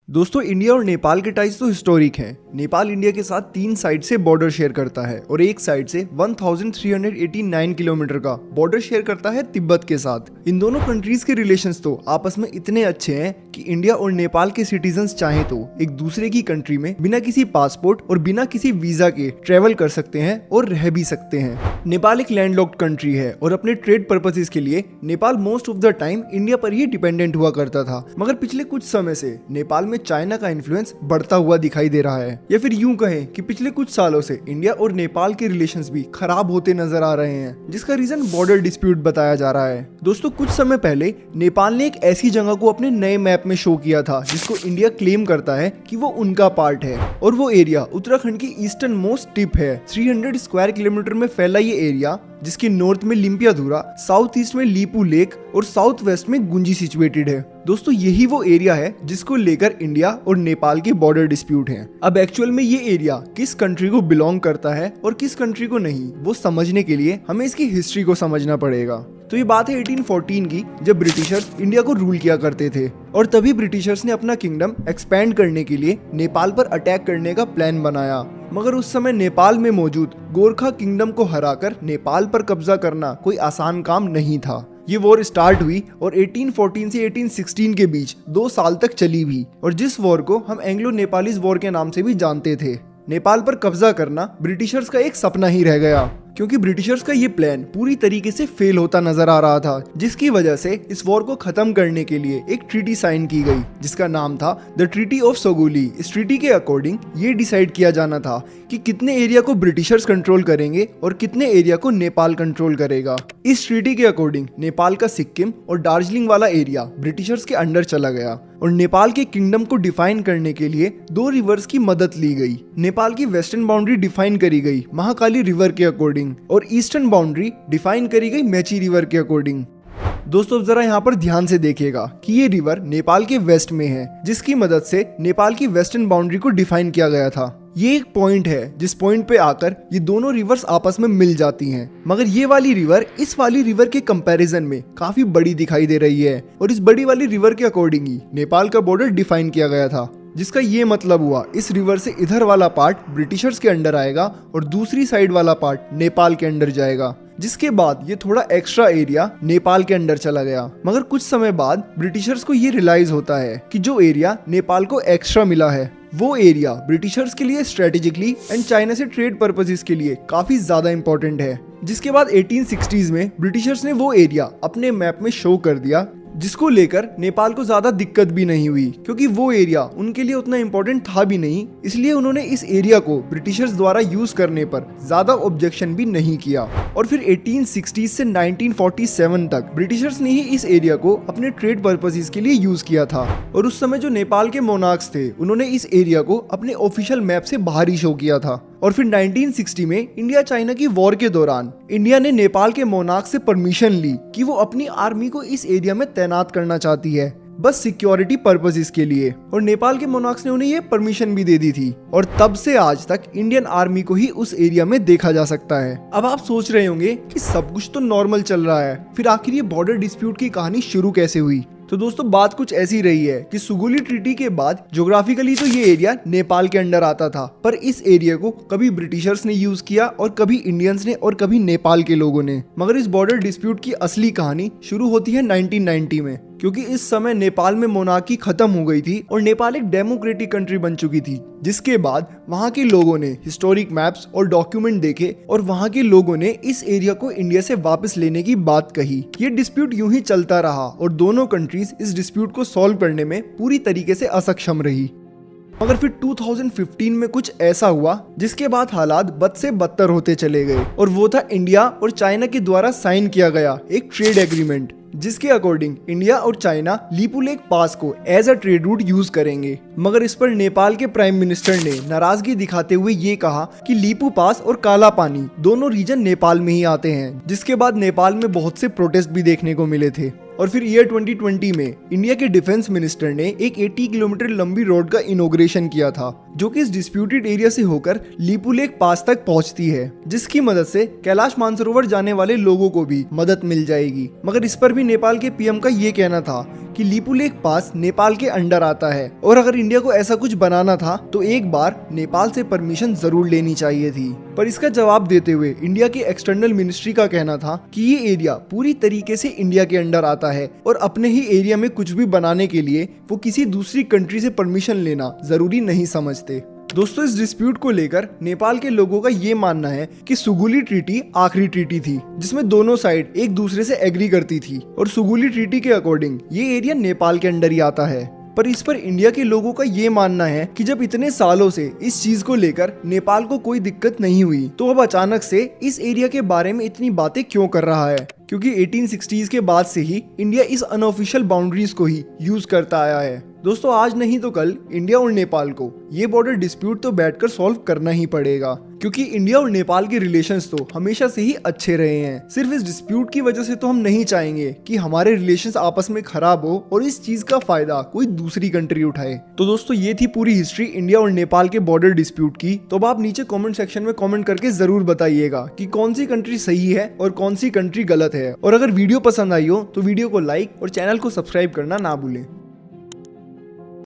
दोस्तों, इंडिया और नेपाल के टाइज तो हिस्टोरिक हैं। नेपाल इंडिया के साथ 3 साइड से बॉर्डर शेयर करता है और एक साइड से 1389 किलोमीटर का बॉर्डर शेयर करता है तिब्बत के साथ। इन दोनों कंट्रीज के रिलेशंस तो आपस में इतने अच्छे हैं कि इंडिया और नेपाल के सिटीजन्स चाहे तो एक दूसरे की कंट्री में बिना किसी पासपोर्ट और बिना किसी वीजा के ट्रेवल कर सकते हैं और रह भी सकते हैं। नेपाल एक लैंडलॉक्ड कंट्री है और अपने ट्रेड पर्पसेस के लिए Nepal most of the time India पर ही डिपेंडेंट हुआ करता था। मगर पिछले कुछ समय से नेपाल में चाइना का इन्फ्लुएंस बढ़ता हुआ दिखाई दे रहा है, या फिर यूं कहें कि पिछले कुछ सालों से इंडिया और नेपाल के रिलेशंस भी खराब होते नजर आ रहे हैं, जिसका रीजन बॉर्डर डिस्प्यूट बताया जा रहा है। दोस्तों, कुछ समय पहले नेपाल ने एक ऐसी जगह को अपने नए मैप में शो किया था जिसको इंडिया क्लेम करता है कि वो उनका पार्ट है, और वो एरिया उत्तराखंड की ईस्टर्न मोस्ट टिप है। 300 स्क्वायर किलोमीटर में फैला ये एरिया, जिसके नॉर्थ में लिम्पियाधुरा, साउथ ईस्ट में लीपू लेक और साउथ वेस्ट में गुंजी सिचुएटेड है। दोस्तों, यही वो एरिया है जिसको लेकर इंडिया और नेपाल के बॉर्डर डिस्प्यूट हैं। अब एक्चुअल में ये एरिया किस कंट्री को बिलोंग करता है और किस कंट्री को नहीं, वो समझने के लिए हमें इसकी हिस्ट्री को समझना पड़ेगा। तो ये बात है 1814 की, जब ब्रिटिशर्स इंडिया को रूल किया करते थे, और तभी ब्रिटिशर्स ने अपना किंगडम एक्सपैंड करने के लिए नेपाल पर अटैक करने का प्लान बनाया। मगर उस समय नेपाल में मौजूद गोरखा किंगडम को हराकर नेपाल पर कब्जा करना कोई आसान काम नहीं था। ये वॉर स्टार्ट हुई और 1814 से 1816 के बीच 2 साल तक चली भी, और जिस वॉर को हम एंग्लो नेपालीज वॉर के नाम से भी जानते थे। नेपाल पर कब्जा करना ब्रिटिशर्स का एक सपना ही रह गया, क्योंकि ब्रिटिशर्स का ये प्लान पूरी तरीके से फेल होता नजर आ रहा था, जिसकी वजह से इस वॉर को खत्म करने के लिए एक ट्रीटी साइन की गई जिसका नाम था द ट्रीटी ऑफ सोगुली। इस ट्रीटी के अकॉर्डिंग ये डिसाइड किया जाना था कि कितने एरिया को ब्रिटिशर्स कंट्रोल करेंगे और कितने एरिया को नेपाल कंट्रोल करेगा। इस ट्रीटी के अकॉर्डिंग नेपाल का सिक्किम और दार्जिलिंग वाला एरिया ब्रिटिशर्स के अंडर चला गया, और नेपाल के किंगडम को डिफाइन करने के लिए 2 रिवर्स की मदद ली गई। नेपाल की वेस्टर्न बाउंड्री डिफाइन करी गई महाकाली रिवर के अकॉर्डिंग, और ईस्टर्न बाउंड्री डिफाइन करी गई मेची रिवर के अकॉर्डिंग। दोस्तों, जरा यहाँ पर ध्यान से देखिएगा कि ये रिवर नेपाल के वेस्ट में है, जिसकी मदद से नेपाल की वेस्टर्न बाउंड्री को डिफाइन किया गया था। ये एक पॉइंट है जिस पॉइंट पे आकर ये दोनों रिवर्स आपस में मिल जाती हैं, मगर ये वाली रिवर इस वाली रिवर के कंपैरिजन में काफी बड़ी दिखाई दे रही है, और इस बड़ी वाली रिवर के अकॉर्डिंग ही नेपाल का बॉर्डर डिफाइन किया गया था, जिसका ये मतलब हुआ इस रिवर से इधर वाला पार्ट ब्रिटिशर्स के अंडर आएगा और दूसरी साइड वाला पार्ट नेपाल के अंडर जाएगा, जिसके बाद ये थोड़ा एक्स्ट्रा एरिया नेपाल के अंडर चला गया। मगर कुछ समय बाद ब्रिटिशर्स को ये रियलाइज होता है कि जो एरिया नेपाल को एक्स्ट्रा मिला है वो एरिया ब्रिटिशर्स के लिए स्ट्रेटेजिकली एंड चाइना से ट्रेड पर्पसेस के लिए काफी ज्यादा इंपॉर्टेंट है। जिसके बाद 1860s में ब्रिटिशर्स ने वो एरिया अपने मैप में शो कर दिया, जिसको लेकर नेपाल को ज्यादा दिक्कत भी नहीं हुई, क्योंकि वो एरिया उनके लिए उतना इम्पोर्टेंट था भी नहीं। इसलिए उन्होंने इस एरिया को ब्रिटिशर्स द्वारा यूज करने पर ज्यादा ऑब्जेक्शन भी नहीं किया। और फिर 1860 से 1947 तक ब्रिटिशर्स ने ही इस एरिया को अपने ट्रेड पर्पसेस के लिए यूज किया था, और उस समय जो नेपाल के मोनार्क्स थे उन्होंने इस एरिया को अपने ऑफिशियल मैप से बाहर ही शो किया था। और फिर 1960 में इंडिया चाइना की वॉर के दौरान इंडिया ने नेपाल के मोनार्क से परमिशन ली कि वो अपनी आर्मी को इस एरिया में तैनात करना चाहती है, बस सिक्योरिटी पर्पसेस के लिए, और नेपाल के मोनार्क्स ने उन्हें ये परमिशन भी दे दी थी। और तब से आज तक इंडियन आर्मी को ही उस एरिया में देखा जा सकता है। अब आप सोच रहे होंगे कि सब कुछ तो नॉर्मल चल रहा है, फिर आखिर ये बॉर्डर डिस्प्यूट की कहानी शुरू कैसे हुई? तो दोस्तों, बात कुछ ऐसी रही है कि सुगुली ट्रीटी के बाद ज्योग्राफिकली तो ये एरिया नेपाल के अंडर आता था, पर इस एरिया को कभी ब्रिटिशर्स ने यूज किया और कभी इंडियंस ने और कभी नेपाल के लोगों ने। मगर इस बॉर्डर डिस्प्यूट की असली कहानी शुरू होती है 1990 में, क्योंकि इस समय नेपाल में मोनार्की खत्म हो गई थी और नेपाल एक डेमोक्रेटिक कंट्री बन चुकी थी। जिसके बाद वहां के लोगों ने हिस्टोरिक मैप्स और डॉक्यूमेंट देखे और वहां के लोगों ने इस एरिया को इंडिया से वापस लेने की बात कही। ये डिस्प्यूट यूं ही चलता रहा और दोनों कंट्रीज इस डिस्प्यूट को सॉल्व करने में पूरी तरीके से असक्षम रही। मगर फिर 2015 में कुछ ऐसा हुआ जिसके बाद हालात बद से बदतर होते चले गए, और वो था इंडिया और चाइना के द्वारा साइन किया गया एक ट्रेड एग्रीमेंट, जिसके अकॉर्डिंग इंडिया और चाइना लीपू लेक पास को as a trade route use करेंगे। मगर इस पर नेपाल के प्राइम मिनिस्टर ने नाराजगी दिखाते हुए ये कहा कि लीपू पास और काला पानी दोनों रीजन नेपाल में ही आते हैं, जिसके बाद नेपाल में बहुत से प्रोटेस्ट भी देखने को मिले थे। और फिर ईयर 2020 में इंडिया के डिफेंस मिनिस्टर ने एक 80 किलोमीटर लंबी रोड का इनॉग्रेशन किया था, जो कि इस डिस्प्यूटेड एरिया से होकर लीपू लेक पास तक पहुंचती है, जिसकी मदद से कैलाश मानसरोवर जाने वाले लोगों को भी मदद मिल जाएगी। मगर इस पर भी नेपाल के पीएम का ये कहना था कि लीपू लेक पास नेपाल के अंडर आता है और अगर इंडिया को ऐसा कुछ बनाना था तो एक बार नेपाल से परमिशन जरूर लेनी चाहिए थी। पर इसका जवाब देते हुए इंडिया की एक्सटर्नल मिनिस्ट्री का कहना था कि ये एरिया पूरी तरीके से इंडिया के अंडर आता है और अपने ही एरिया में कुछ भी बनाने के लिए वो किसी दूसरी कंट्री से परमिशन लेना जरूरी नहीं समझते। दोस्तों, इस डिस्प्यूट को लेकर नेपाल के लोगों का ये मानना है कि सुगुली ट्रीटी आखिरी ट्रीटी थी जिसमें दोनों साइड एक दूसरे से एग्री करती थी और सुगुली ट्रीटी के अकॉर्डिंग ये एरिया नेपाल के अंडर ही आता है। पर इस पर इंडिया के लोगों का ये मानना है कि जब इतने सालों से इस चीज को लेकर नेपाल को कोई दिक्कत नहीं हुई तो अब अचानक से इस एरिया के बारे में इतनी बातें क्यों कर रहा है, क्योंकि 1860s के बाद से ही इंडिया इस अनऑफिशियल बाउंड्रीज को ही यूज करता आया है। दोस्तों, आज नहीं तो कल इंडिया और नेपाल को ये बॉर्डर डिस्प्यूट तो बैठकर सॉल्व करना ही पड़ेगा, क्योंकि इंडिया और नेपाल के रिलेशंस तो हमेशा से ही अच्छे रहे हैं। सिर्फ इस डिस्प्यूट की वजह से तो हम नहीं चाहेंगे कि हमारे रिलेशंस आपस में खराब हो और इस चीज का फायदा कोई दूसरी कंट्री उठाए। तो दोस्तों, ये थी पूरी हिस्ट्री इंडिया और नेपाल के बॉर्डर डिस्प्यूट की। तो अब आप नीचे कमेंट सेक्शन में कमेंट करके जरूर बताइएगा कि कौन सी कंट्री सही है और कौन सी कंट्री गलत है। और अगर वीडियो पसंद आई हो तो वीडियो को लाइक और चैनल को सब्सक्राइब करना ना भूलें।